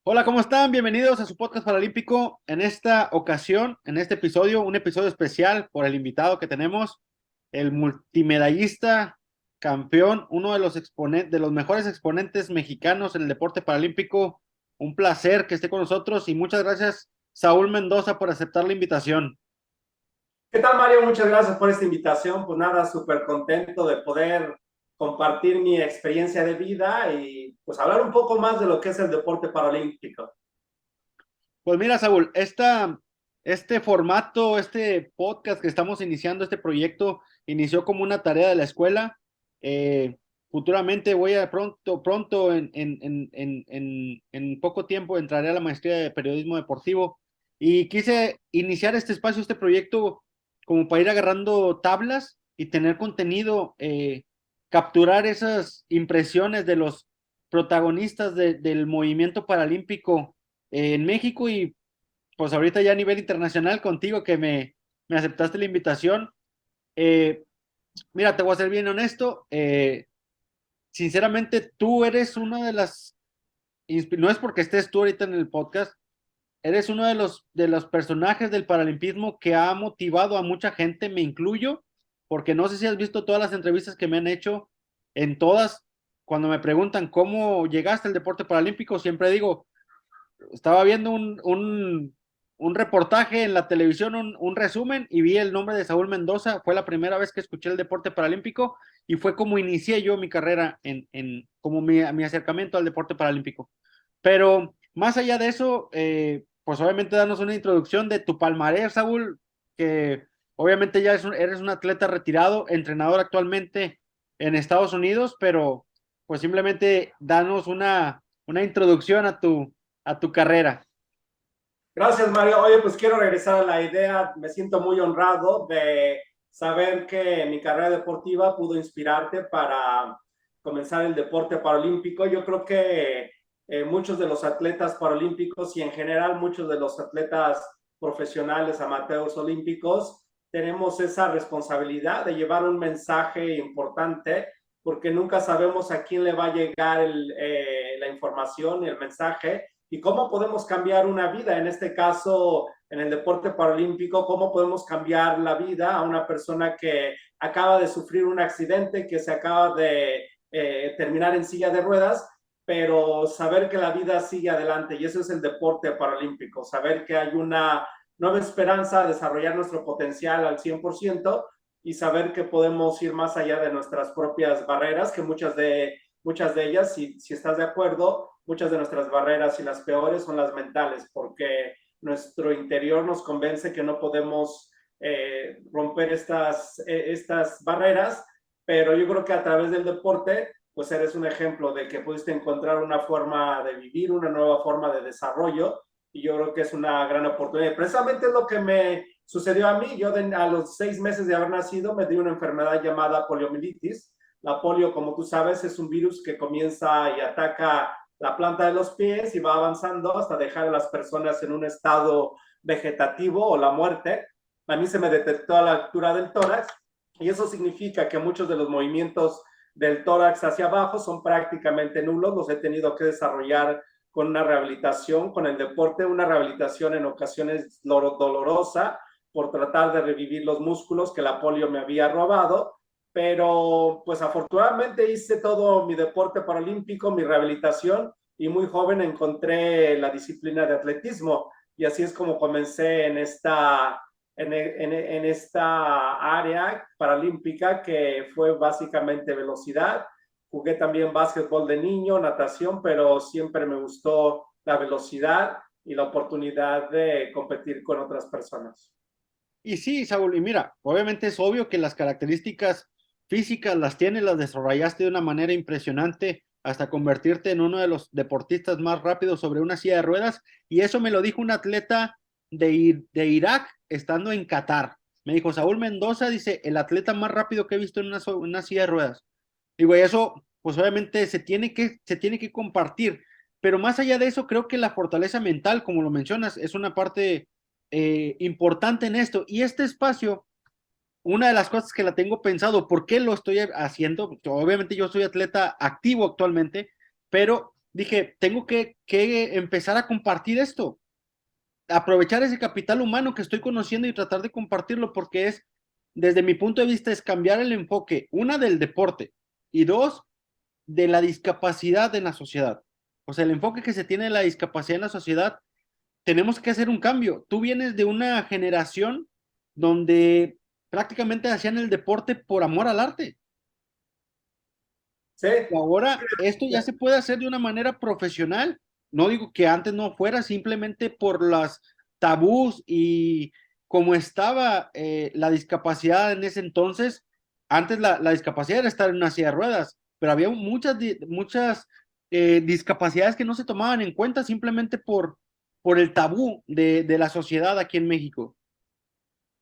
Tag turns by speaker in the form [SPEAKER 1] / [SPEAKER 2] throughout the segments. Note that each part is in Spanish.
[SPEAKER 1] Hola, ¿cómo están? Bienvenidos a su podcast paralímpico. En esta ocasión, en este episodio, un episodio especial por el invitado que tenemos, el multimedallista, campeón, uno de los exponentes, de los mejores exponentes mexicanos en el deporte paralímpico. Un placer que esté con nosotros y muchas gracias, Saúl Mendoza, por aceptar la invitación.
[SPEAKER 2] ¿Qué tal, Mario? Muchas gracias por esta invitación. Pues nada, súper contento de poder compartir mi experiencia de vida y pues hablar un poco más de lo que es el deporte paralímpico.
[SPEAKER 1] Pues mira, Saúl, este formato, este podcast que estamos iniciando, este proyecto, inició como una tarea de la escuela. Futuramente voy a pronto, en poco tiempo, entraré a la maestría de periodismo deportivo y quise iniciar este espacio, este proyecto, como para ir agarrando tablas y tener contenido, capturar esas impresiones de los protagonistas del movimiento paralímpico en México y pues ahorita ya a nivel internacional contigo que me aceptaste la invitación. Eh, Mira, te voy a ser bien honesto. Sinceramente, tú eres una de no es porque estés tú ahorita en el podcast, eres uno de los personajes del paralimpismo que ha motivado a mucha gente, me incluyo, porque no sé si has visto todas las entrevistas que me han hecho, en todas, cuando me preguntan cómo llegaste al deporte paralímpico, siempre digo, estaba viendo un reportaje en la televisión, un resumen, y vi el nombre de Saúl Mendoza. Fue la primera vez que escuché el deporte paralímpico y fue como inicié yo mi carrera como mi acercamiento al deporte paralímpico. Pero más allá de eso, pues obviamente danos una introducción de tu palmarés, Saúl, que obviamente ya eres un atleta retirado, entrenador actualmente en Estados Unidos, pero pues simplemente danos una introducción a tu carrera.
[SPEAKER 2] Gracias, Mario. Oye, pues quiero regresar a la idea. Me siento muy honrado de saber que mi carrera deportiva pudo inspirarte para comenzar el deporte paralímpico. Yo creo que muchos de los atletas paralímpicos y en general muchos de los atletas profesionales, amateurs olímpicos, tenemos esa responsabilidad de llevar un mensaje importante porque nunca sabemos a quién le va a llegar la información y el mensaje y cómo podemos cambiar una vida. En este caso, en el deporte paralímpico, cómo podemos cambiar la vida a una persona que acaba de sufrir un accidente, que se acaba de terminar en silla de ruedas, pero saber que la vida sigue adelante. Y eso es el deporte paralímpico, saber que hay una nueva esperanza, desarrollar nuestro potencial al 100% y saber que podemos ir más allá de nuestras propias barreras, que muchas de ellas, si estás de acuerdo, muchas de nuestras barreras y las peores son las mentales, porque nuestro interior nos convence que no podemos romper estas barreras, pero yo creo que a través del deporte, pues eres un ejemplo de que pudiste encontrar una forma de vivir, una nueva forma de desarrollo, y yo creo que es una gran oportunidad. Precisamente es lo que me sucedió a mí. Yo a los 6 meses de haber nacido me di una enfermedad llamada poliomielitis. La polio, como tú sabes, es un virus que comienza y ataca la planta de los pies y va avanzando hasta dejar a las personas en un estado vegetativo o la muerte. A mí se me detectó a la altura del tórax y eso significa que muchos de los movimientos del tórax hacia abajo son prácticamente nulos. Los he tenido que desarrollar con una rehabilitación, con el deporte, una rehabilitación en ocasiones dolorosa por tratar de revivir los músculos que la polio me había robado, pero pues afortunadamente hice todo mi deporte paralímpico, mi rehabilitación y muy joven encontré la disciplina de atletismo y así es como comencé en esta área paralímpica que fue básicamente velocidad. Jugué también básquetbol de niño, natación, pero siempre me gustó la velocidad y la oportunidad de competir con otras personas.
[SPEAKER 1] Y sí, Saúl, y mira, obviamente es obvio que las características físicas las tienes, las desarrollaste de una manera impresionante hasta convertirte en uno de los deportistas más rápidos sobre una silla de ruedas. Y eso me lo dijo un atleta de Irak estando en Qatar. Me dijo, Saúl Mendoza, dice, el atleta más rápido que he visto en una silla de ruedas. Digo, y eso, pues obviamente se tiene que compartir. Pero más allá de eso, creo que la fortaleza mental, como lo mencionas, es una parte importante en esto. Y este espacio, una de las cosas que la tengo pensado, ¿por qué lo estoy haciendo? Obviamente yo soy atleta activo actualmente, pero dije, tengo que empezar a compartir esto, aprovechar ese capital humano que estoy conociendo y tratar de compartirlo porque es, desde mi punto de vista, es cambiar el enfoque, una del deporte y dos, de la discapacidad en la sociedad. O sea, el enfoque que se tiene de la discapacidad en la sociedad, tenemos que hacer un cambio. Tú vienes de una generación donde prácticamente hacían el deporte por amor al arte.
[SPEAKER 2] Sí,
[SPEAKER 1] Y ahora esto ya se puede hacer de una manera profesional. No digo que antes no fuera, simplemente por las tabús y como estaba la discapacidad en ese entonces. Antes la discapacidad era estar en una silla de ruedas, pero había muchas discapacidades que no se tomaban en cuenta simplemente por el tabú de la sociedad aquí en México.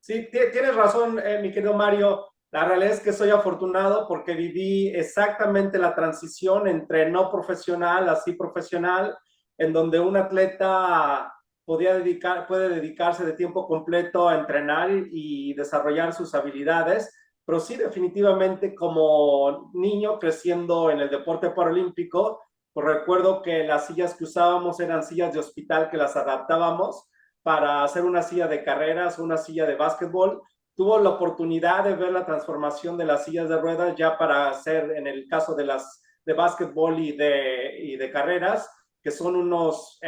[SPEAKER 2] sí, tienes razón, mi querido Mario. La realidad es que soy afortunado porque viví exactamente la transición entre no profesional, así profesional, en donde un atleta puede dedicarse de tiempo completo a entrenar y desarrollar sus habilidades, pero sí definitivamente como niño creciendo en el deporte paralímpico, pues recuerdo que las sillas que usábamos eran sillas de hospital que las adaptábamos para hacer una silla de carreras, una silla de básquetbol. Tuvo la oportunidad de ver la transformación de las sillas de ruedas ya para hacer, en el caso de las de básquetbol y de carreras, que son unos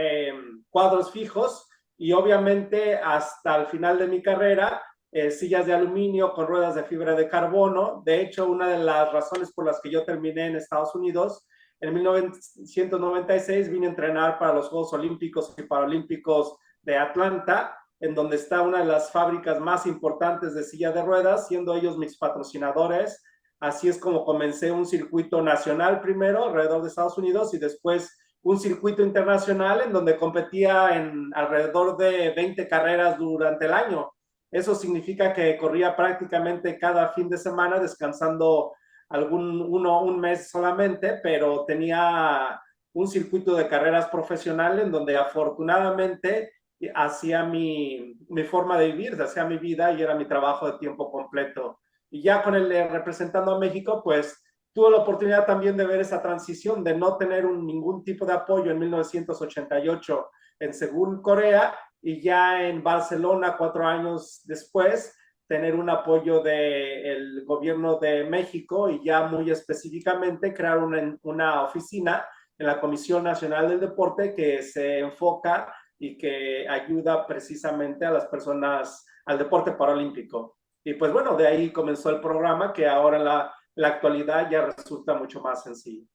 [SPEAKER 2] cuadros fijos y obviamente hasta el final de mi carrera, sillas de aluminio con ruedas de fibra de carbono. De hecho, una de las razones por las que yo terminé en Estados Unidos, en 1996 vine a entrenar para los Juegos Olímpicos y Paralímpicos de Atlanta, en donde está una de las fábricas más importantes de silla de ruedas, siendo ellos mis patrocinadores. Así es como comencé un circuito nacional primero alrededor de Estados Unidos y después un circuito internacional en donde competía en alrededor de 20 carreras durante el año. Eso significa que corría prácticamente cada fin de semana descansando un mes solamente, pero tenía un circuito de carreras profesional en donde afortunadamente hacía mi forma de vivir, hacía mi vida y era mi trabajo de tiempo completo. Y ya con el representando a México, pues tuve la oportunidad también de ver esa transición, de no tener ningún tipo de apoyo en 1988 en Seúl, Corea, y ya en Barcelona, 4 años después, tener un apoyo del gobierno de México y ya muy específicamente crear una oficina en la Comisión Nacional del Deporte que se enfoca y que ayuda precisamente a las personas al deporte paralímpico. Y pues bueno, de ahí comenzó el programa que ahora en la actualidad ya resulta mucho más sencillo.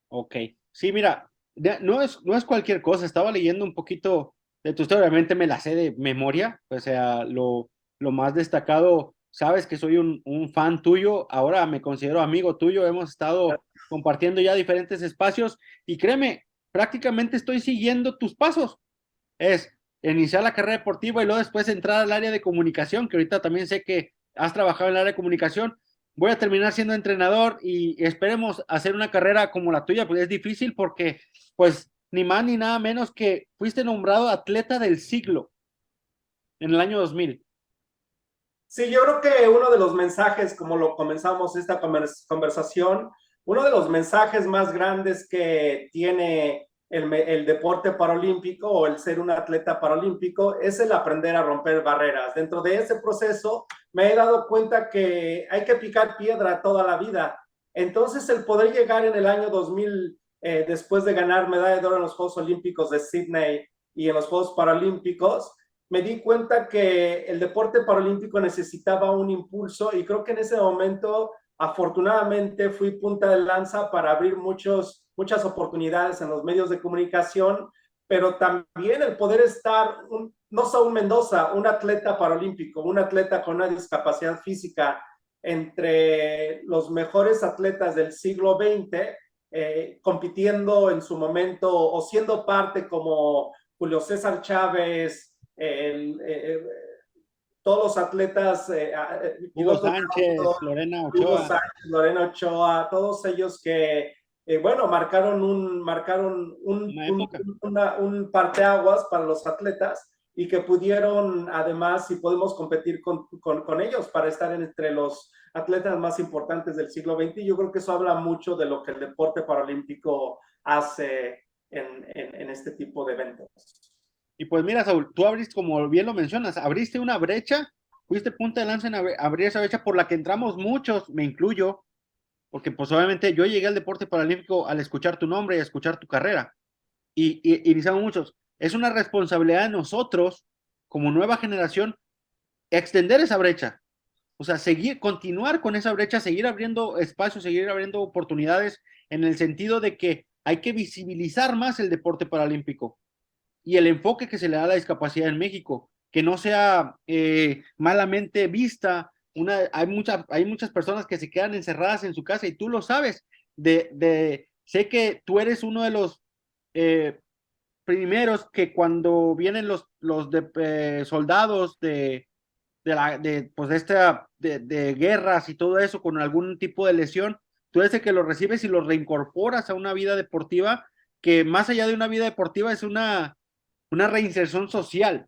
[SPEAKER 1] Ok, sí, mira, no es cualquier cosa, estaba leyendo un poquito de tu historia, obviamente me la sé de memoria, o sea, lo más destacado, sabes que soy un fan tuyo, ahora me considero amigo tuyo, hemos estado compartiendo ya diferentes espacios y créeme, prácticamente estoy siguiendo tus pasos, es iniciar la carrera deportiva y luego después entrar al área de comunicación, que ahorita también sé que has trabajado en el área de comunicación. Voy a terminar siendo entrenador y esperemos hacer una carrera como la tuya, pues es difícil porque, pues, ni más ni nada menos que fuiste nombrado atleta del siglo en el año 2000.
[SPEAKER 2] Sí, yo creo que uno de los mensajes, como lo comenzamos esta conversación, uno de los mensajes más grandes que tiene el deporte paralímpico o el ser un atleta paralímpico es el aprender a romper barreras. Dentro de ese proceso me he dado cuenta que hay que picar piedra toda la vida. Entonces, el poder llegar en el año 2000, después de ganar medalla de oro en los Juegos Olímpicos de Sydney y en los Juegos Paralímpicos, me di cuenta que el deporte paralímpico necesitaba un impulso y creo que en ese momento, afortunadamente, fui punta de lanza para abrir muchas oportunidades en los medios de comunicación, pero también el poder estar, no Saúl Mendoza, un atleta paralímpico, un atleta con una discapacidad física, entre los mejores atletas del siglo XX, compitiendo en su momento o siendo parte como Julio César Chávez, todos los atletas,
[SPEAKER 1] Hugo
[SPEAKER 2] Gidoso
[SPEAKER 1] Sánchez,
[SPEAKER 2] Castro,
[SPEAKER 1] Lorena
[SPEAKER 2] Hugo
[SPEAKER 1] Ochoa,
[SPEAKER 2] Sánchez, Lorena Ochoa, todos ellos que, bueno,
[SPEAKER 1] una época.
[SPEAKER 2] un parteaguas para los atletas y que pudieron, además, si podemos competir con ellos para estar entre los atletas más importantes del siglo XX. Y yo creo que eso habla mucho de lo que el deporte paralímpico hace en este tipo de eventos.
[SPEAKER 1] Y pues mira, Saúl, tú abriste, como bien lo mencionas, abriste una brecha, fuiste punta de lanza en abrir esa brecha por la que entramos muchos, me incluyo, porque pues obviamente yo llegué al deporte paralímpico al escuchar tu nombre y a escuchar tu carrera. Y iniciamos muchos. Es una responsabilidad de nosotros, como nueva generación, extender esa brecha. O sea, seguir, continuar con esa brecha, seguir abriendo espacios, seguir abriendo oportunidades en el sentido de que hay que visibilizar más el deporte paralímpico y el enfoque que se le da a la discapacidad en México, que no sea malamente vista. Hay muchas personas que se quedan encerradas en su casa y tú lo sabes. Sé que tú eres uno de los eh, primeros que cuando vienen soldados pues de guerras y todo eso con algún tipo de lesión, tú eres el que los recibes y los reincorporas a una vida deportiva que más allá de una vida deportiva es una reinserción social.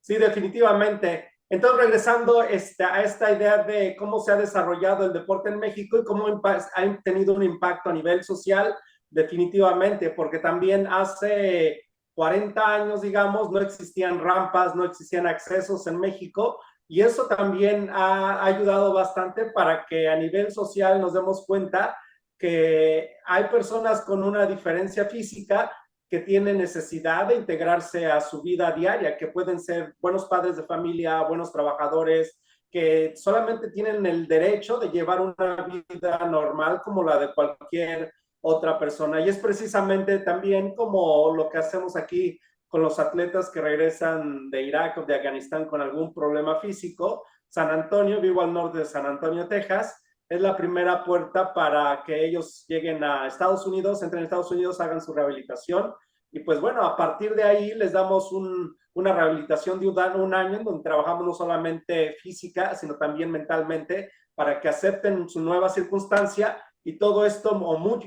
[SPEAKER 2] Sí, definitivamente. Entonces, regresando a esta idea de cómo se ha desarrollado el deporte en México y cómo ha tenido un impacto a nivel social, definitivamente, porque también hace 40 años, digamos, no existían rampas, no existían accesos en México, y eso también ha ayudado bastante para que a nivel social nos demos cuenta que hay personas con una diferencia física que tienen necesidad de integrarse a su vida diaria, que pueden ser buenos padres de familia, buenos trabajadores, que solamente tienen el derecho de llevar una vida normal como la de cualquier otra persona. Y es precisamente también como lo que hacemos aquí con los atletas que regresan de Irak o de Afganistán con algún problema físico. San Antonio, vivo al norte de San Antonio, Texas, es la primera puerta para que ellos lleguen a Estados Unidos, entren a Estados Unidos, hagan su rehabilitación. Y pues bueno, a partir de ahí les damos una rehabilitación de un año en donde trabajamos no solamente física, sino también mentalmente para que acepten su nueva circunstancia y todo esto, o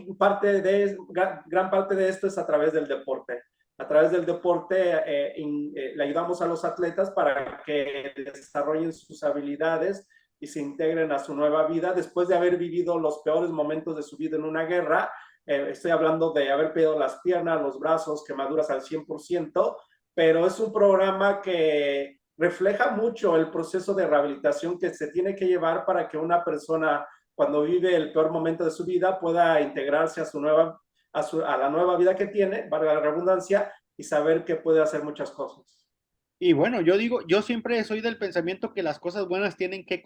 [SPEAKER 2] gran parte de esto es a través del deporte. A través del deporte le ayudamos a los atletas para que desarrollen sus habilidades y se integren a su nueva vida después de haber vivido los peores momentos de su vida en una guerra. Estoy hablando de haber perdido las piernas, los brazos, quemaduras al 100%, pero es un programa que refleja mucho el proceso de rehabilitación que se tiene que llevar para que una persona, cuando vive el peor momento de su vida, pueda integrarse a la nueva vida que tiene, valga la redundancia, y saber que puede hacer muchas cosas.
[SPEAKER 1] Y bueno, yo siempre soy del pensamiento que las cosas buenas tienen que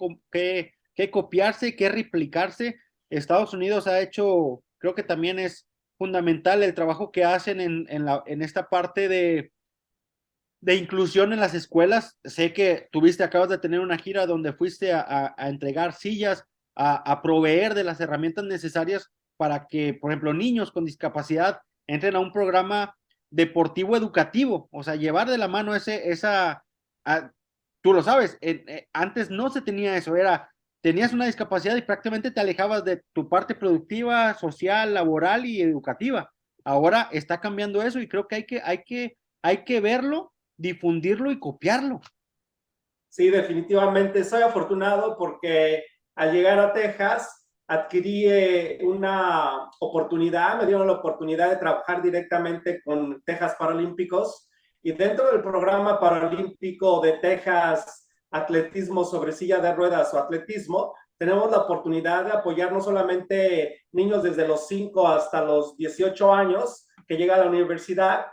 [SPEAKER 1] copiarse, que replicarse. Estados Unidos ha hecho, creo que también es fundamental el trabajo que hacen en esta parte de inclusión en las escuelas. Sé que acabas de tener una gira donde fuiste a entregar sillas, a proveer de las herramientas necesarias para que, por ejemplo, niños con discapacidad entren a un programa deportivo educativo, o sea, llevar de la mano tú lo sabes, antes no se tenía eso, tenías una discapacidad y prácticamente te alejabas de tu parte productiva, social, laboral y educativa. Ahora está cambiando eso y creo que hay que verlo, difundirlo y copiarlo.
[SPEAKER 2] Sí, definitivamente. Soy afortunado porque al llegar a Texas adquirí una oportunidad, me dieron la oportunidad de trabajar directamente con Texas Paralímpicos y dentro del programa paralímpico de Texas Atletismo sobre silla de ruedas o atletismo, tenemos la oportunidad de apoyar no solamente niños desde los 5 hasta los 18 años que llegan a la universidad,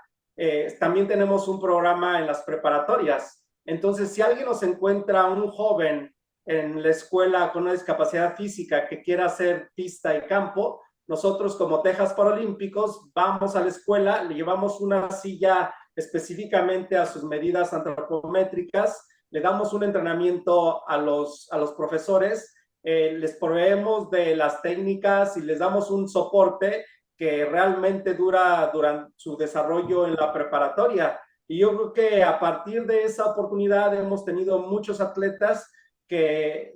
[SPEAKER 2] también tenemos un programa en las preparatorias. Entonces, si alguien nos encuentra un joven en la escuela con una discapacidad física que quiera hacer pista y campo, nosotros como Texas Paralímpicos vamos a la escuela, le llevamos una silla específicamente a sus medidas antropométricas, le damos un entrenamiento a los profesores, les proveemos de las técnicas y les damos un soporte que realmente dura durante su desarrollo en la preparatoria. Y yo creo que a partir de esa oportunidad hemos tenido muchos atletas que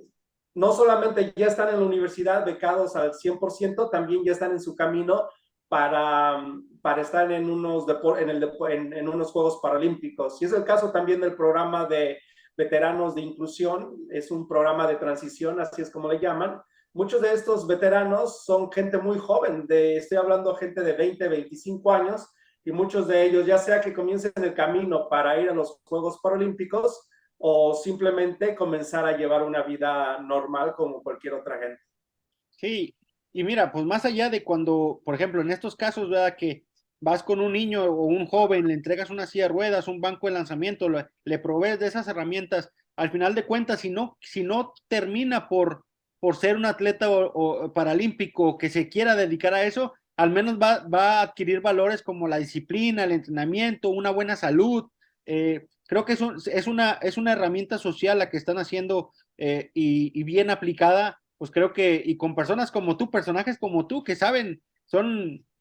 [SPEAKER 2] no solamente ya están en la universidad becados al 100%, también ya están en su camino para estar en unos Juegos Paralímpicos. Y es el caso también del programa de veteranos de inclusión, es un programa de transición, así es como le llaman. Muchos de estos veteranos son gente muy joven, estoy hablando de gente de 20, 25 años, y muchos de ellos, ya sea que comiencen el camino para ir a los Juegos Paralímpicos o simplemente comenzar a llevar una vida normal como cualquier otra gente.
[SPEAKER 1] Sí, y mira, pues más allá de cuando, por ejemplo, en estos casos, ¿verdad? Que vas con un niño o un joven, le entregas una silla de ruedas, un banco de lanzamiento, le provees de esas herramientas, al final de cuentas, si no termina por ser un atleta o paralímpico que se quiera dedicar a eso, al menos va a adquirir valores como la disciplina, el entrenamiento, una buena salud. Creo que es una herramienta social la que están haciendo y bien aplicada, pues creo que, y con personas como tú, personajes como tú, que saben,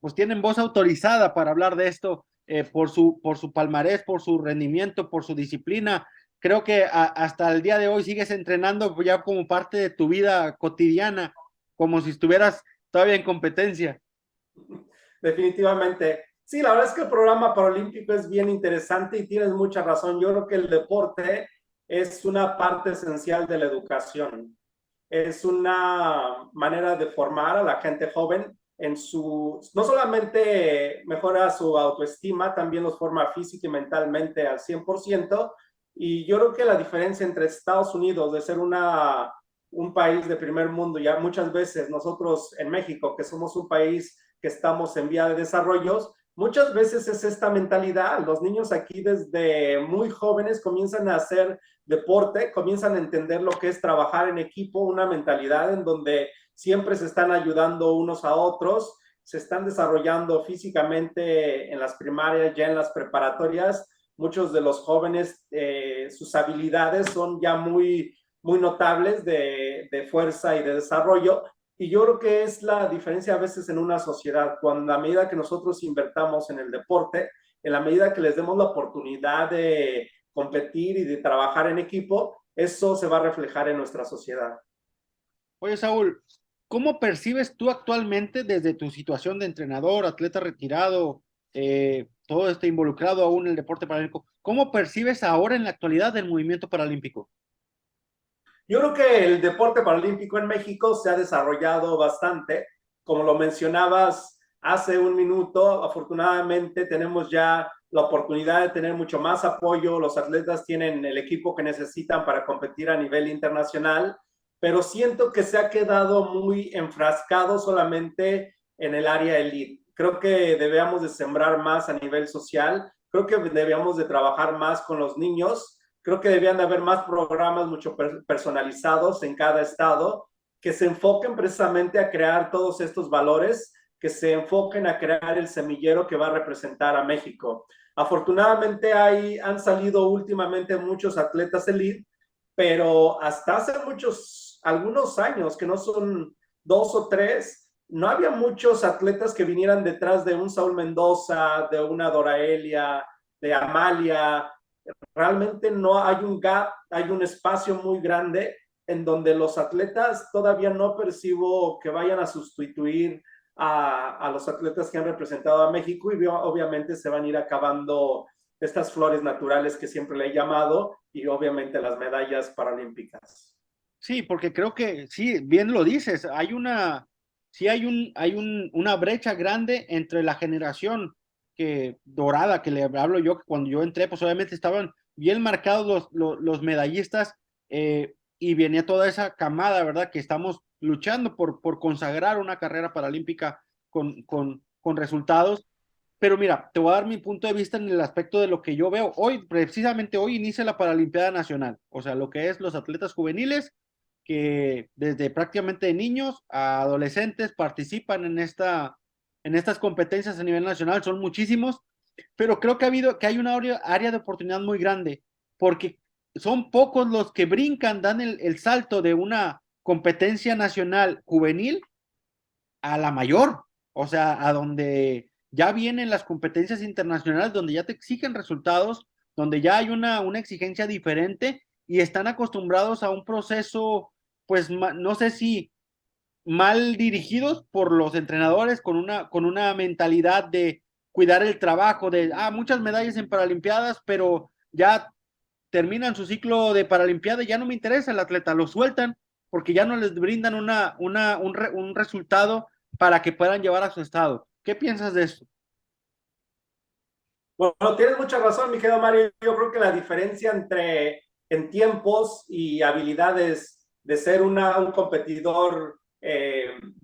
[SPEAKER 1] pues tienen voz autorizada para hablar de esto, por su palmarés, por su rendimiento, por su disciplina. Creo que hasta el día de hoy sigues entrenando ya como parte de tu vida cotidiana, como si estuvieras todavía en competencia.
[SPEAKER 2] Definitivamente. Sí, la verdad es que el programa paralímpico es bien interesante y tienes mucha razón. Yo creo que el deporte es una parte esencial de la educación. Es una manera de formar a la gente joven no solamente mejora su autoestima, también los forma física y mentalmente al 100%. Y yo creo que la diferencia entre Estados Unidos de ser un país de primer mundo, ya muchas veces nosotros en México, que somos un país que estamos en vía de desarrollo, muchas veces es esta mentalidad. Los niños aquí desde muy jóvenes comienzan a hacer deporte, comienzan a entender lo que es trabajar en equipo, una mentalidad en donde siempre se están ayudando unos a otros, se están desarrollando físicamente en las primarias, ya en las preparatorias. Muchos de los jóvenes, sus habilidades son ya muy, muy notables de fuerza y de desarrollo. Y yo creo que es la diferencia a veces en una sociedad, cuando a medida que nosotros invertamos en el deporte, en la medida que les demos la oportunidad de competir y de trabajar en equipo, eso se va a reflejar en nuestra sociedad.
[SPEAKER 1] Oye, Saúl, ¿cómo percibes tú actualmente desde tu situación de entrenador, atleta retirado, todo este involucrado aún en el deporte paralímpico? ¿Cómo percibes ahora en la actualidad el movimiento paralímpico?
[SPEAKER 2] Yo creo que el deporte paralímpico en México se ha desarrollado bastante. Como lo mencionabas hace un minuto, afortunadamente tenemos ya la oportunidad de tener mucho más apoyo. Los atletas tienen el equipo que necesitan para competir a nivel internacional, pero siento que se ha quedado muy enfrascado solamente en el área elite. Creo que debemos de sembrar más a nivel social. Creo que debemos de trabajar más con los niños. Creo que debían de haber más programas mucho personalizados en cada estado que se enfoquen precisamente a crear todos estos valores, que se enfoquen a crear el semillero que va a representar a México. Afortunadamente han salido últimamente muchos atletas elite, pero hasta hace algunos años, que no son 2 o 3, no había muchos atletas que vinieran detrás de un Saúl Mendoza, de una Doraelia, de Amalia. Realmente no hay un gap, hay un espacio muy grande en donde los atletas todavía no percibo que vayan a sustituir a los atletas que han representado a México, y obviamente se van a ir acabando estas flores naturales que siempre le he llamado, y obviamente las medallas paralímpicas.
[SPEAKER 1] Sí, porque creo que sí, bien lo dices, sí una brecha grande entre la generación dorada que le hablo yo, que cuando yo entré, pues obviamente estaban bien marcados los medallistas, y venía toda esa camada, ¿verdad? Que estamos luchando por consagrar una carrera paralímpica con resultados. Pero mira, te voy a dar mi punto de vista en el aspecto de lo que yo veo. Hoy, precisamente hoy, inicia la Paralimpiada Nacional, o sea, lo que es los atletas juveniles que desde prácticamente niños a adolescentes participan en estas competencias a nivel nacional, son muchísimos, pero creo que hay una área de oportunidad muy grande, porque son pocos los que brincan, dan el salto de una competencia nacional juvenil a la mayor, o sea, a donde ya vienen las competencias internacionales, donde ya te exigen resultados, donde ya hay una exigencia diferente y están acostumbrados a un proceso, pues no sé si mal dirigidos por los entrenadores con una mentalidad de cuidar el trabajo, de muchas medallas en Paralimpiadas, pero ya terminan su ciclo de Paralimpiada y ya no me interesa el atleta, lo sueltan porque ya no les brindan un resultado para que puedan llevar a su estado. ¿Qué piensas de esto?
[SPEAKER 2] Bueno, tienes mucha razón, mi querido Mario. Yo creo que la diferencia entre en tiempos y habilidades de ser un competidor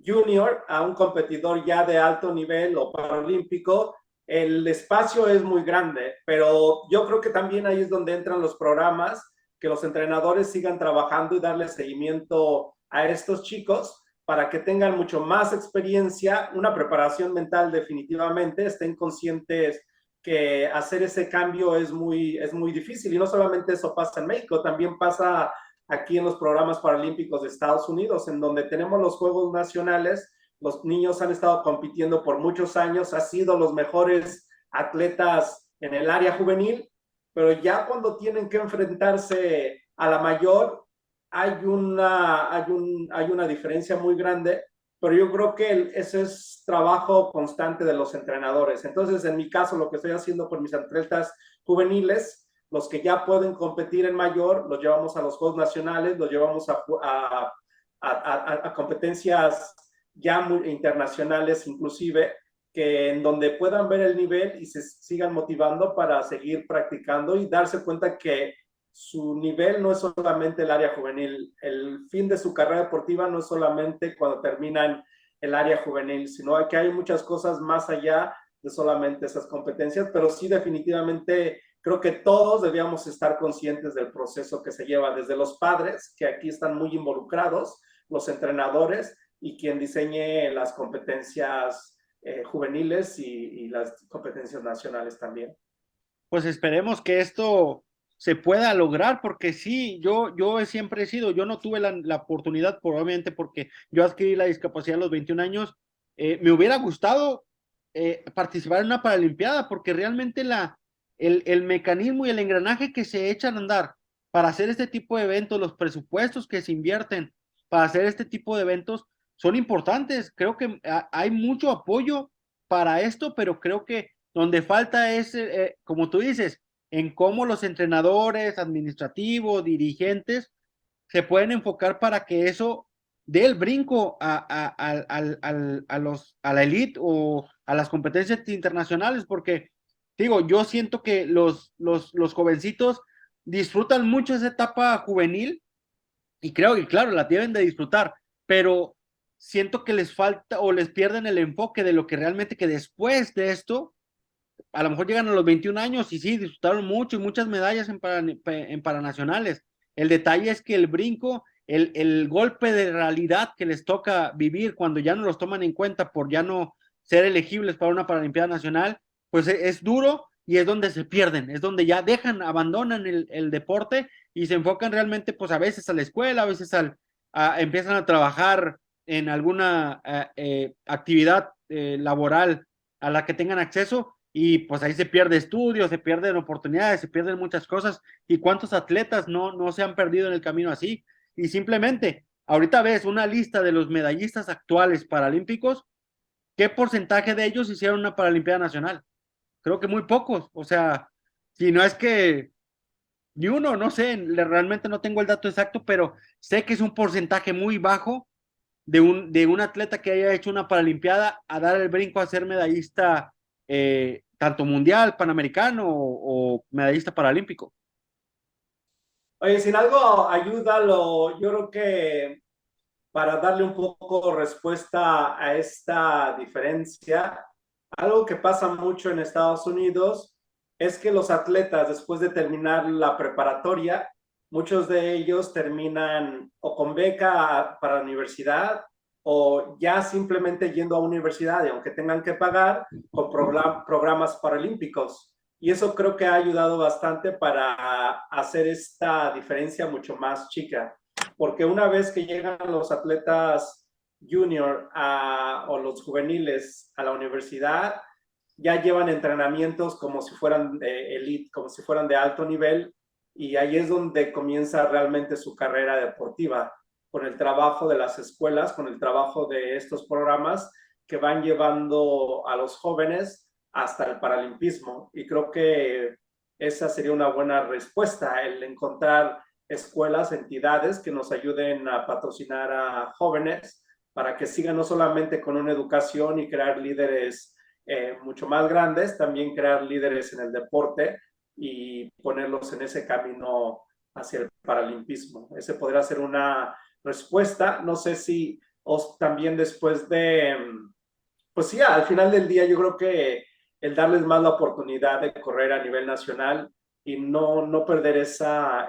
[SPEAKER 2] junior a un competidor ya de alto nivel o paralímpico, el espacio es muy grande, pero yo creo que también ahí es donde entran los programas, que los entrenadores sigan trabajando y darle seguimiento a estos chicos para que tengan mucho más experiencia, una preparación mental definitivamente, estén conscientes que hacer ese cambio es muy difícil. Y no solamente eso pasa en México, también pasa aquí en los programas paralímpicos de Estados Unidos, en donde tenemos los Juegos Nacionales. Los niños han estado compitiendo por muchos años, han sido los mejores atletas en el área juvenil, pero ya cuando tienen que enfrentarse a la mayor, hay una diferencia muy grande, pero yo creo que ese es trabajo constante de los entrenadores. Entonces, en mi caso, lo que estoy haciendo con mis atletas juveniles, los que ya pueden competir en mayor, los llevamos a los Juegos Nacionales, los llevamos a competencias ya muy internacionales inclusive, que en donde puedan ver el nivel y se sigan motivando para seguir practicando y darse cuenta que su nivel no es solamente el área juvenil, el fin de su carrera deportiva no es solamente cuando terminan el área juvenil, sino que hay muchas cosas más allá de solamente esas competencias, pero sí definitivamente creo que todos debíamos estar conscientes del proceso que se lleva desde los padres, que aquí están muy involucrados, los entrenadores y quien diseñe las competencias juveniles y las competencias nacionales también.
[SPEAKER 1] Pues esperemos que esto se pueda lograr, porque sí, yo siempre he sido, yo no tuve la oportunidad, probablemente porque yo adquirí la discapacidad a los 21 años, me hubiera gustado participar en una Paralimpiada, porque realmente el mecanismo y el engranaje que se echan a andar para hacer este tipo de eventos, los presupuestos que se invierten para hacer este tipo de eventos son importantes. Creo que hay mucho apoyo para esto, pero creo que donde falta es, como tú dices, en cómo los entrenadores, administrativos, dirigentes, se pueden enfocar para que eso dé el brinco a la elite o a las competencias internacionales, porque digo, yo siento que los jovencitos disfrutan mucho esa etapa juvenil y creo que, claro, la deben de disfrutar, pero siento que les falta o les pierden el enfoque de lo que realmente que después de esto a lo mejor llegan a los 21 años y sí, disfrutaron mucho y muchas medallas en paranacionales. El detalle es que el brinco, el golpe de realidad que les toca vivir cuando ya no los toman en cuenta por ya no ser elegibles para una Paralimpiada Nacional, pues es duro y es donde se pierden, es donde ya dejan, abandonan el deporte y se enfocan realmente, pues a veces a la escuela, a veces empiezan a trabajar en alguna actividad laboral a la que tengan acceso y pues ahí se pierde estudios, se pierden oportunidades, se pierden muchas cosas y cuántos atletas no se han perdido en el camino así y simplemente ahorita ves una lista de los medallistas actuales paralímpicos, ¿qué porcentaje de ellos hicieron una Paralimpiada Nacional? Creo que muy pocos, o sea, si no es que ni uno, no sé, realmente no tengo el dato exacto, pero sé que es un porcentaje muy bajo de un atleta que haya hecho una Paralimpiada a dar el brinco a ser medallista tanto mundial, panamericano o medallista paralímpico.
[SPEAKER 2] Oye, sin algo ayuda, yo creo que para darle un poco respuesta a esta diferencia, algo que pasa mucho en Estados Unidos es que los atletas, después de terminar la preparatoria, muchos de ellos terminan o con beca para la universidad o ya simplemente yendo a universidad, y aunque tengan que pagar, con programas paralímpicos. Y eso creo que ha ayudado bastante para hacer esta diferencia mucho más chica, porque una vez que llegan los atletas junior o los juveniles a la universidad, ya llevan entrenamientos como si fueran de elite, como si fueran de alto nivel, y ahí es donde comienza realmente su carrera deportiva, con el trabajo de las escuelas, con el trabajo de estos programas que van llevando a los jóvenes hasta el paralimpismo. Y creo que esa sería una buena respuesta, el encontrar escuelas, entidades que nos ayuden a patrocinar a jóvenes para que sigan no solamente con una educación y crear líderes mucho más grandes, también crear líderes en el deporte y ponerlos en ese camino hacia el paralimpismo. Ese podría ser una respuesta. No sé si os también después de, pues sí, al final del día yo creo que el darles más la oportunidad de correr a nivel nacional y no perder esa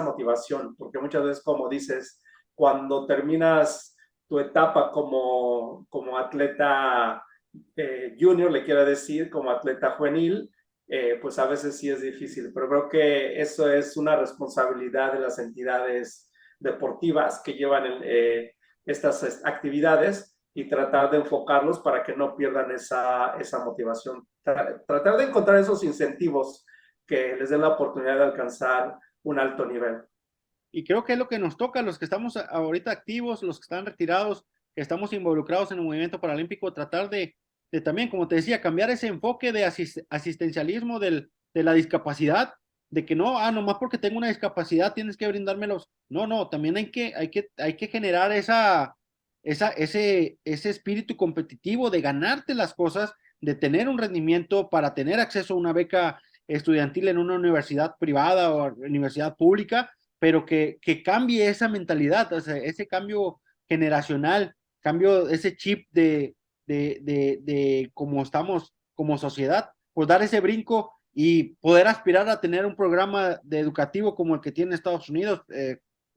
[SPEAKER 2] motivación, porque muchas veces, como dices, cuando terminas tu etapa como atleta junior, le quiero decir, como atleta juvenil, pues a veces sí es difícil, pero creo que eso es una responsabilidad de las entidades deportivas que llevan estas actividades y tratar de enfocarlos para que no pierdan esa motivación. Tratar de encontrar esos incentivos que les den la oportunidad de alcanzar un alto nivel.
[SPEAKER 1] Y creo que es lo que nos toca, los que estamos ahorita activos, los que están retirados, que estamos involucrados en el movimiento paralímpico, tratar de también, como te decía, cambiar ese enfoque de asistencialismo de la discapacidad, de que no, nomás porque tengo una discapacidad tienes que brindármelos. No, no, también hay que generar ese espíritu competitivo de ganarte las cosas, de tener un rendimiento para tener acceso a una beca estudiantil en una universidad privada o universidad pública, pero que cambie esa mentalidad, o sea, ese cambio generacional, cambio, ese chip de cómo estamos como sociedad, pues dar ese brinco y poder aspirar a tener un programa de educativo como el que tiene Estados Unidos,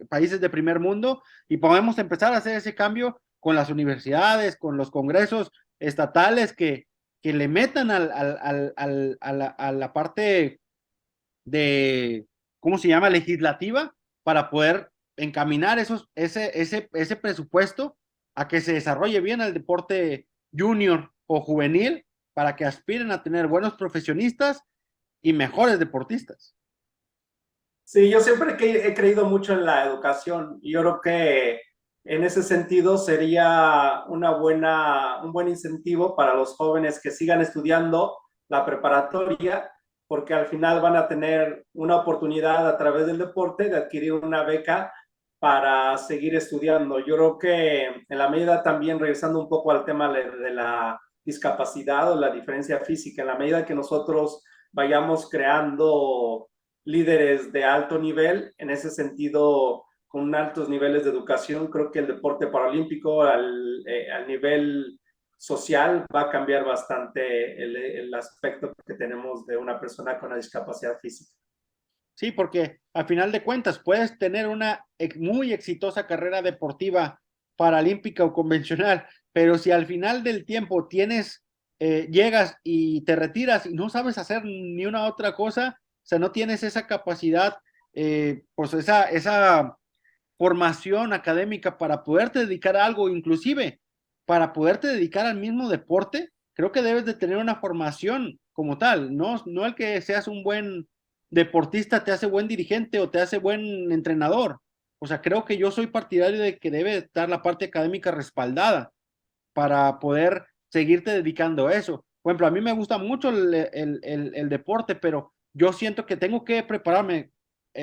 [SPEAKER 1] países de primer mundo, y podemos empezar a hacer ese cambio con las universidades, con los congresos estatales que le metan a la parte de, ¿cómo se llama?, legislativa, para poder encaminar ese presupuesto a que se desarrolle bien el deporte junior o juvenil, para que aspiren a tener buenos profesionistas y mejores deportistas.
[SPEAKER 2] Sí, yo siempre he creído mucho en la educación y yo creo que en ese sentido sería un buen incentivo para los jóvenes que sigan estudiando la preparatoria, porque al final van a tener una oportunidad a través del deporte de adquirir una beca para seguir estudiando. Yo creo que en la medida también, regresando un poco al tema de la discapacidad o la diferencia física, en la medida que nosotros vayamos creando líderes de alto nivel, en ese sentido, con altos niveles de educación, creo que el deporte paralímpico al nivel social va a cambiar bastante el aspecto que tenemos de una persona con una discapacidad física.
[SPEAKER 1] Sí, porque al final de cuentas puedes tener una muy exitosa carrera deportiva paralímpica o convencional, pero si al final del tiempo llegas y te retiras y no sabes hacer ni una otra cosa, o sea, no tienes esa capacidad, pues esa formación académica para poderte dedicar a algo, inclusive para poderte dedicar al mismo deporte, creo que debes de tener una formación como tal, no el que seas un buen deportista te hace buen dirigente o te hace buen entrenador. O sea, creo que yo soy partidario de que debe estar la parte académica respaldada para poder seguirte dedicando a eso. Por ejemplo, a mí me gusta mucho el deporte, pero yo siento que tengo que prepararme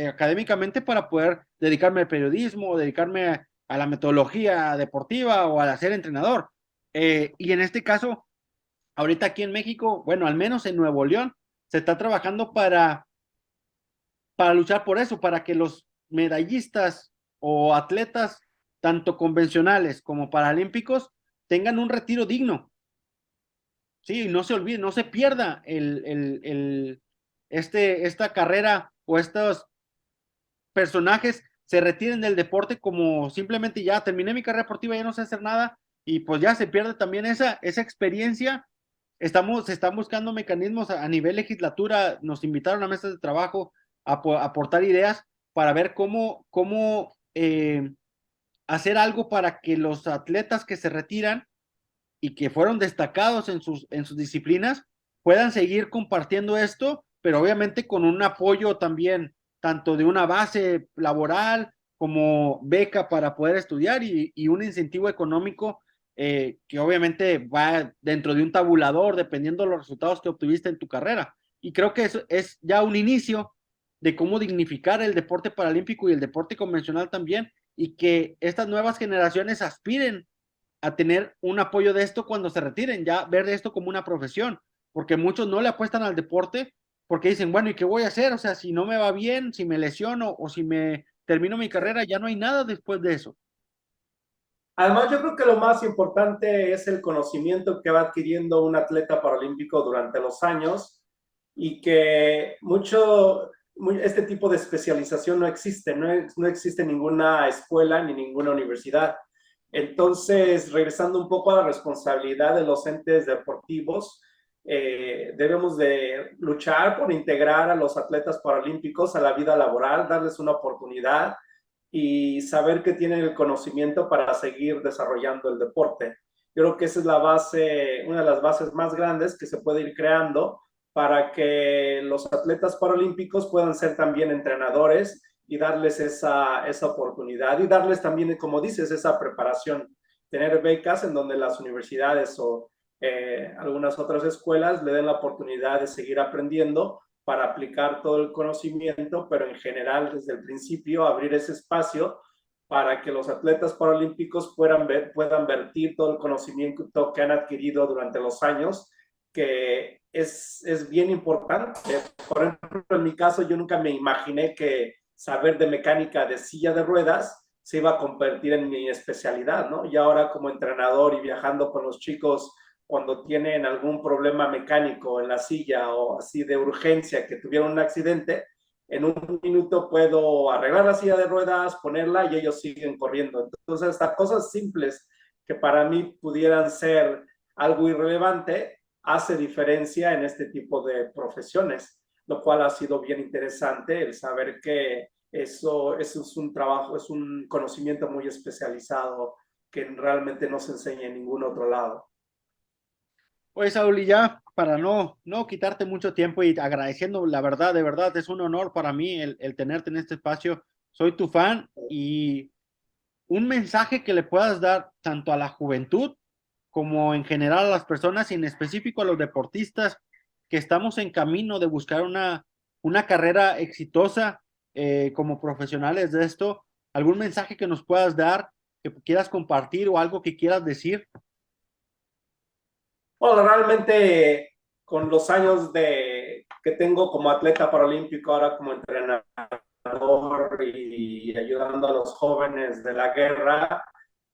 [SPEAKER 1] académicamente para poder dedicarme al periodismo, o dedicarme a la metodología deportiva o a ser entrenador. Y en este caso, ahorita aquí en México, bueno, al menos en Nuevo León, se está trabajando para luchar por eso, para que los medallistas o atletas, tanto convencionales como paralímpicos, tengan un retiro digno. Sí, no se olvide, no se pierda esta carrera o estos personajes se retiren del deporte como simplemente ya terminé mi carrera deportiva, ya no sé hacer nada y pues ya se pierde también esa experiencia. Se están buscando mecanismos a nivel legislatura, nos invitaron a mesas de trabajo a aportar ideas para ver cómo hacer algo para que los atletas que se retiran y que fueron destacados en sus disciplinas puedan seguir compartiendo esto, pero obviamente con un apoyo también, tanto de una base laboral como beca para poder estudiar y un incentivo económico que obviamente va dentro de un tabulador dependiendo de los resultados que obtuviste en tu carrera. y creo que eso es ya un inicio de cómo dignificar el deporte paralímpico y el deporte convencional también, y que estas nuevas generaciones aspiren a tener un apoyo de esto cuando se retiren, ya ver esto como una profesión, porque muchos no le apuestan al deporte porque dicen, bueno, ¿y qué voy a hacer? O sea, si no me va bien, si me lesiono o si me termino mi carrera, ya no hay nada después de eso.
[SPEAKER 2] Además, yo creo que lo más importante es el conocimiento que va adquiriendo un atleta paralímpico durante los años y que este tipo de especialización no existe, no existe ninguna escuela ni ninguna universidad. Entonces, regresando un poco a la responsabilidad de los entes deportivos, debemos de luchar por integrar a los atletas paralímpicos a la vida laboral, darles una oportunidad y saber que tienen el conocimiento para seguir desarrollando el deporte. Yo creo que esa es la base, una de las bases más grandes que se puede ir creando para que los atletas paralímpicos puedan ser también entrenadores y darles esa oportunidad y darles también, como dices, esa preparación. Tener becas en donde las universidades o algunas otras escuelas le den la oportunidad de seguir aprendiendo para aplicar todo el conocimiento, pero en general desde el principio abrir ese espacio para que los atletas paralímpicos puedan vertir todo el conocimiento que han adquirido durante los años, que es bien importante. Por ejemplo, en mi caso, yo nunca me imaginé que saber de mecánica de silla de ruedas se iba a convertir en mi especialidad, ¿no? Y ahora como entrenador y viajando con los chicos cuando tienen algún problema mecánico en la silla o así de urgencia que tuvieron un accidente, en un minuto puedo arreglar la silla de ruedas, ponerla y ellos siguen corriendo. Entonces, hasta cosas simples que para mí pudieran ser algo irrelevante, hace diferencia en este tipo de profesiones, lo cual ha sido bien interesante el saber que eso es un trabajo, es un conocimiento muy especializado que realmente no se enseña en ningún otro lado.
[SPEAKER 1] Pues, Saúl, y ya para no quitarte mucho tiempo y agradeciendo, la verdad, de verdad, es un honor para mí el tenerte en este espacio. Soy tu fan, y un mensaje que le puedas dar tanto a la juventud como en general a las personas, y en específico a los deportistas que estamos en camino de buscar una carrera exitosa como profesionales de esto. ¿Algún mensaje que nos puedas dar, que quieras compartir o algo que quieras decir?
[SPEAKER 2] Bueno, realmente con los años que tengo como atleta paralímpico, ahora como entrenador y ayudando a los jóvenes de la guerra,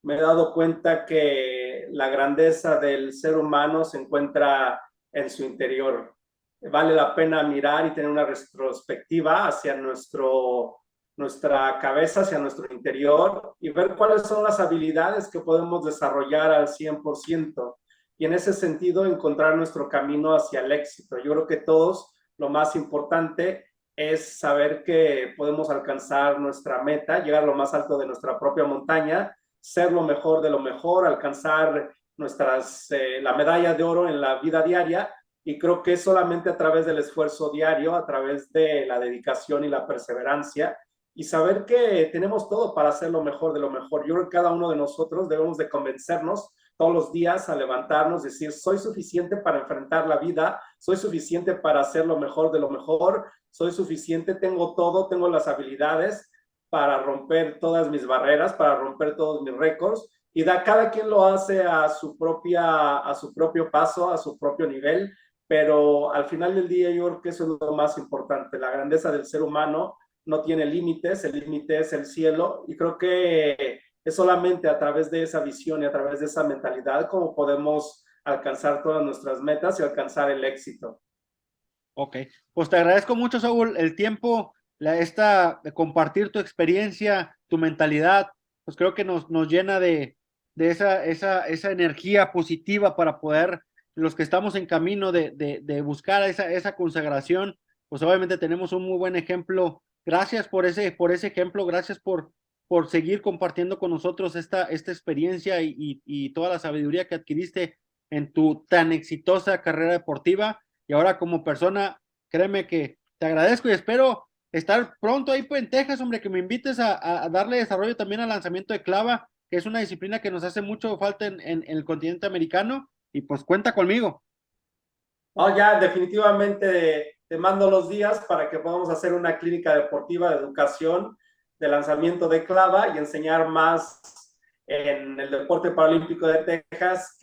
[SPEAKER 2] me he dado cuenta que la grandeza del ser humano se encuentra en su interior. Vale la pena mirar y tener una retrospectiva hacia nuestra cabeza, hacia nuestro interior y ver cuáles son las habilidades que podemos desarrollar al 100% y en ese sentido encontrar nuestro camino hacia el éxito. Yo creo que todos lo más importante es saber que podemos alcanzar nuestra meta, llegar a lo más alto de nuestra propia montaña, ser lo mejor de lo mejor, alcanzar la medalla de oro en la vida diaria, y creo que es solamente a través del esfuerzo diario, a través de la dedicación y la perseverancia, y saber que tenemos todo para hacer lo mejor de lo mejor. Yo creo que cada uno de nosotros debemos de convencernos todos los días a levantarnos, decir, soy suficiente para enfrentar la vida, soy suficiente para hacer lo mejor de lo mejor, soy suficiente, tengo todo, tengo las habilidades para romper todas mis barreras, para romper todos mis récords, y cada quien lo hace a su propio paso, a su propio nivel, pero al final del día yo creo que eso es lo más importante. La grandeza del ser humano no tiene límites, el límite es el cielo, y creo que es solamente a través de esa visión y a través de esa mentalidad como podemos alcanzar todas nuestras metas y alcanzar el éxito.
[SPEAKER 1] Ok, pues te agradezco mucho, Saúl, el tiempo, de compartir tu experiencia, tu mentalidad. Pues creo que nos llena de esa energía positiva para poder, los que estamos en camino de buscar esa consagración. Pues obviamente tenemos un muy buen ejemplo. Gracias por ese ejemplo, gracias por seguir compartiendo con nosotros esta experiencia y toda la sabiduría que adquiriste en tu tan exitosa carrera deportiva. Y ahora como persona, créeme que te agradezco y espero estar pronto ahí pues, en Texas, hombre, que me invites a darle desarrollo también al lanzamiento de clava, que es una disciplina que nos hace mucho falta en el continente americano, y pues cuenta conmigo.
[SPEAKER 2] No, ya definitivamente te mando los días para que podamos hacer una clínica deportiva de educación de lanzamiento de clava y enseñar más en el deporte paralímpico de Texas.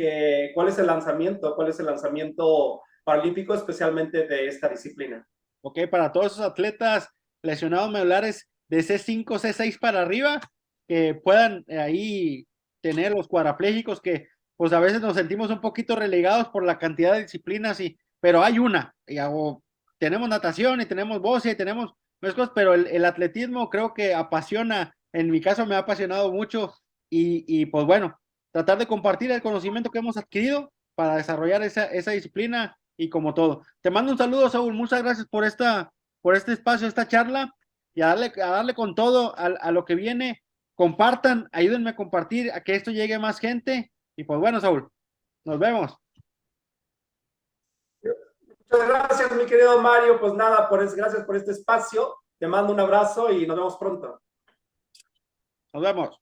[SPEAKER 2] ¿Cuál es el lanzamiento? ¿Cuál es el lanzamiento paralímpico especialmente de esta disciplina?
[SPEAKER 1] Ok, para todos esos atletas lesionados medulares de C5, C6 para arriba, que puedan ahí tener los cuadraplégicos que pues a veces nos sentimos un poquito relegados por la cantidad de disciplinas, pero hay una, tenemos natación y tenemos boxeo y tenemos más cosas, pero el atletismo creo que apasiona, en mi caso me ha apasionado mucho y pues bueno, tratar de compartir el conocimiento que hemos adquirido para desarrollar esa disciplina y como todo. Te mando un saludo, Saúl. Muchas gracias por este espacio, esta charla y a darle con todo a lo que viene. Compartan, ayúdenme a compartir, a que esto llegue a más gente. Y pues bueno, Saúl, nos vemos.
[SPEAKER 2] Muchas gracias, mi querido Mario. Pues nada, gracias por este espacio. Te mando un abrazo y nos vemos pronto.
[SPEAKER 1] Nos vemos.